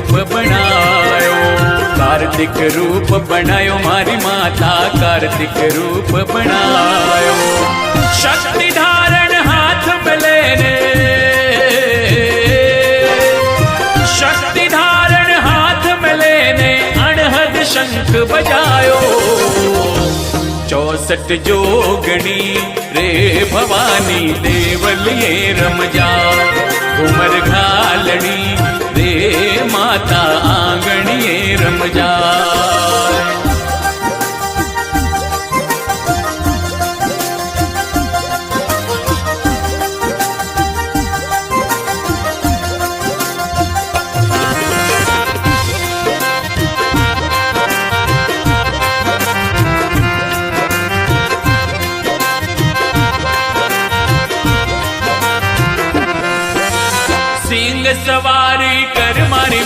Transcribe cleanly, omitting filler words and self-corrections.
रूप बनायो, कार्तिक रूप बनायो मारी माता, कार्तिक रूप बनायो। शक्ति धारण हाथ में लेने, शक्ति धारण हाथ में लेने अनहद शंख बजायो। 64 जोगणी रे भवानी देवलिए रम जा, घूमर घालनी रे माता आंगणिए रम जा। सिंह सवारी कर मारी